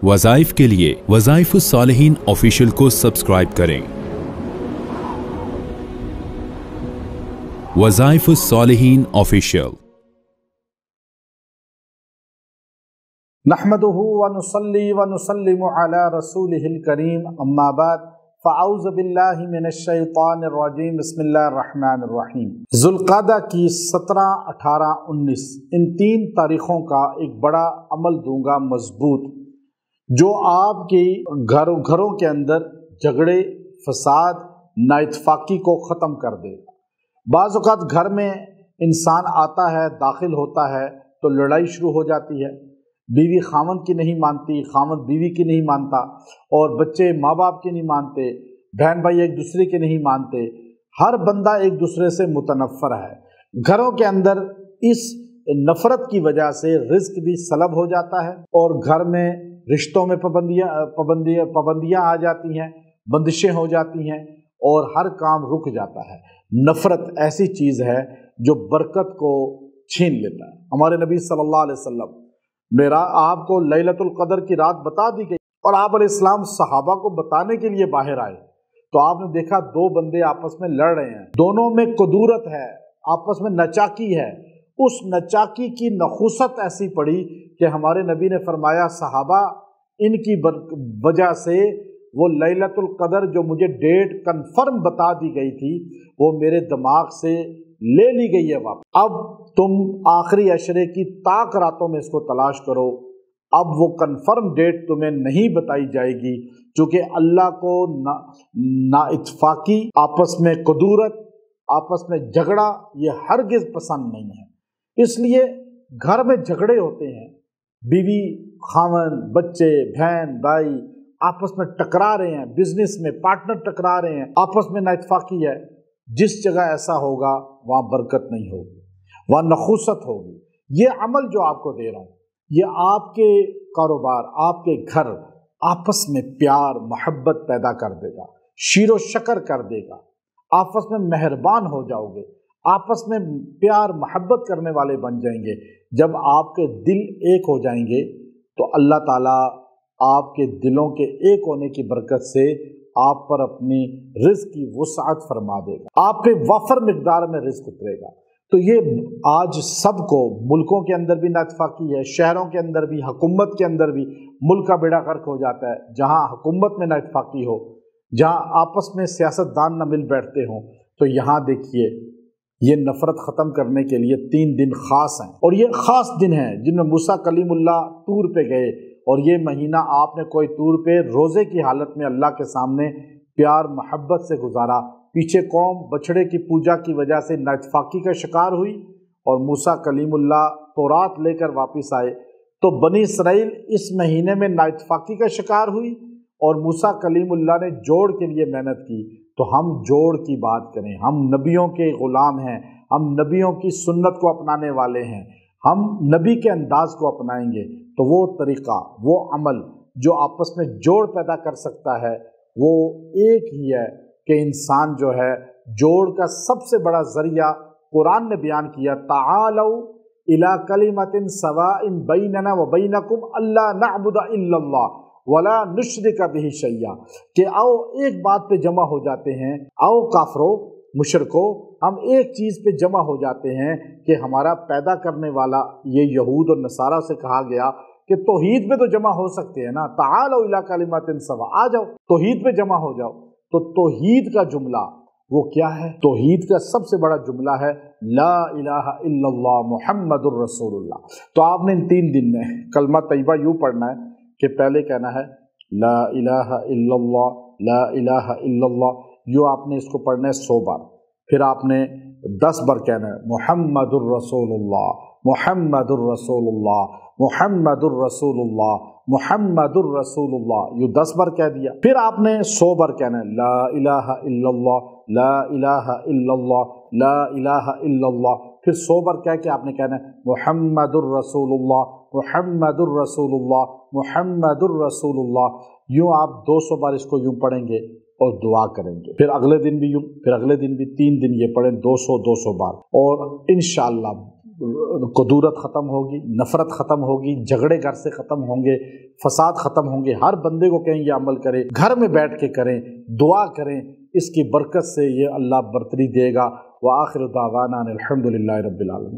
वज़ाइफ के लिए वज़ाइफुस सालिहीन ऑफिशियल को सब्सक्राइब करें। वज़ाइफुस सालिहीन ऑफिशियल। नहमदुहु व नुसल्ली व नुसल्लिमु अला रसूलिहिल करीम, अम्मा बाद, फ़अऊज़ु बिल्लाहि मिनश शैतानिर रजीम, बिस्मिल्लाहिर रहमानिर रहीम। ज़ुल्क़ादा की 17, 18, 19 इन 3 तारीख़ों का एक बड़ा अमल दूंगा मजबूत, जो आपकी घरों के अंदर झगड़े, फसाद, नाइतफाकी को ख़त्म कर देगा। बाज़ औक़ात घर में इंसान आता है, दाखिल होता है तो लड़ाई शुरू हो जाती है। बीवी खामद की नहीं मानती, खामद बीवी की नहीं मानता, और बच्चे माँ बाप की नहीं मानते, बहन भाई एक दूसरे के नहीं मानते। हर बंदा एक दूसरे से मुतनफ़र है। घरों के अंदर इस नफ़रत की वजह से रिज़्क़ भी सलब हो जाता है और घर में रिश्तों में पाबंदियाँ आ जाती हैं, बंदिशें हो जाती हैं और हर काम रुक जाता है। नफ़रत ऐसी चीज़ है जो बरकत को छीन लेता है। हमारे नबी सल्लल्लाहु अलैहि वसल्लम, मेरा आपको लैलतुल क़द्र की रात बता दी गई और आप अलैहिस्सलाम सहाबा को बताने के लिए बाहर आए तो आपने देखा 2 बंदे आपस में लड़ रहे हैं, दोनों में कुदूरत है, आपस में नचाकी है। उस नचाकी की नखुसत ऐसी पड़ी कि हमारे नबी ने फरमाया, सहाबा इनकी वजह से वो लैलतुल क़द्र जो मुझे डेट कन्फर्म बता दी गई थी वो मेरे दिमाग से ले ली गई है वापस। अब तुम आखिरी अशरे की ताक रातों में इसको तलाश करो। अब वो कन्फर्म डेट तुम्हें नहीं बताई जाएगी, क्योंकि अल्लाह को नाइतफाकी, आपस में कुदूरत, आपस में झगड़ा ये हरगिज़ पसंद नहीं है। इसलिए घर में झगड़े होते हैं, बीवी खामन, बच्चे, बहन भाई आपस में टकरा रहे हैं, बिजनेस में पार्टनर टकरा रहे हैं, आपस में नाइतफाकी है। जिस जगह ऐसा होगा वहाँ बरकत नहीं होगी, वहाँ नखुसत होगी। ये अमल जो आपको दे रहा हूँ, ये आपके कारोबार, आपके घर आपस में प्यार मोहब्बत पैदा कर देगा, शीरो शकर कर देगा। आपस में मेहरबान हो जाओगे, आपस में प्यार मोहब्बत करने वाले बन जाएंगे। जब आपके दिल एक हो जाएंगे तो अल्लाह ताला आपके दिलों के एक होने की बरकत से आप पर अपनी रिज़्क़ की वुसअत फरमा देगा, आप पे वफ़र मिक़दार में रिज़्क़ उतरेगा। तो ये आज सबको, मुल्कों के अंदर भी नाइतफाकी है, शहरों के अंदर भी, हुकूमत के अंदर भी, मुल्क का बेड़ा गर्क हो जाता है। जहाँ हुकूमत में नाइतफाकी हो, जहाँ आपस में सियासतदान न मिल बैठते हों, तो यहाँ देखिए ये नफ़रत ख़त्म करने के लिए 3 दिन ख़ास हैं, और ये ख़ास दिन हैं जिनमें मूसा कलीमुल्लाह तूर पे गए, और ये महीना आपने कोई तूर पे रोज़े की हालत में अल्लाह के सामने प्यार मोहब्बत से गुजारा। पीछे कौम बछड़े की पूजा की वजह से नाइतफाकी का शिकार हुई और मूसा कलीमुल्लाह तौरात लेकर वापस आए, तो बनी इसराइल इस महीने में नाइतफाकी का शिकार हुई और मूसा कलीमुल्लाह ने जोड़ के लिए मेहनत की। तो हम जोड़ की बात करें, हम नबियों के ग़ुलाम हैं, हम नबियों की सुन्नत को अपनाने वाले हैं, हम नबी के अंदाज़ को अपनाएंगे तो वो तरीक़ा, वो अमल जो आपस में जोड़ पैदा कर सकता है वो एक ही है कि इंसान जो है जोड़ का सबसे बड़ा ज़रिया कुरान ने बयान किया, ताआलौ इला कलिमतिन सवाइन बैनना व बैनकुम अल्ला नअबुदा इल्लल्लाह वला नुश्रिका बिही शैया, कि आओ एक बात पे जमा हो जाते हैं, आओ काफरो मुशरको, हम एक चीज़ पे जमा हो जाते हैं कि हमारा पैदा करने वाला, ये यहूद और नसारा से कहा गया कि तौहीद पे तो जमा हो सकते हैं ना, ताआलौ इला कलिमतिन सवा, आ जाओ तौहीद पे जमा हो जाओ। तो तौहीद का जुमला वो क्या है? तौहीद का सबसे बड़ा जुमला है ला इलाहा इल्लल्लाह मुहम्मदुर रसूलुल्लाह। तो आपने इन 3 दिन में कलमा तैयबा यूँ पढ़ना है कि पहले कहना है ला इलाहा इल्लल्लाह, ला इलाहा इल्लल्लाह, यूँ आपने इसको पढ़ना है 100 बार। फिर आपने 10 बार कहना है मुहम्मदुर रसूलुल्लाह, मुहम्मदुर रसूलुल्लाह, मुहम्मदुर रसूलुल्लाह, मुहम्मदुर रसूलुल्लाह, यूँ 10 बार कह दिया। फिर आपने 100 बार कहना है ला इलाहा इल्लल्लाह, ला इलाहा इल्लल्लाह, ला इलाहा इल्लल्लाह। फिर 100 बार कह के आपने कहना है मुहम्मदुर रसूलुल्लाह, मुहम्मदुर रसूलुल्लाह, मुहम्मदुर रसूलुल्लाह। यूँ आप 200 बार इसको यूँ पढ़ेंगे और दुआ करेंगे। फिर अगले दिन भी यूँ, फिर अगले दिन भी, 3 दिन ये पढ़ें 200 बार, और इंशाअल्लाह قدورت ختم ہوگی، نفرت ختم ہوگی، جھگڑے گھر سے ختم ہوں گے، فساد ختم ہوں گے۔ ہر بندے کو کہیں یہ عمل کرے، گھر میں بیٹھ کے کریں، دعا کریں، اس کی برکت سے یہ اللہ برتری دے گا۔ وآخر دعوانا الحمد للہ رب العالمین۔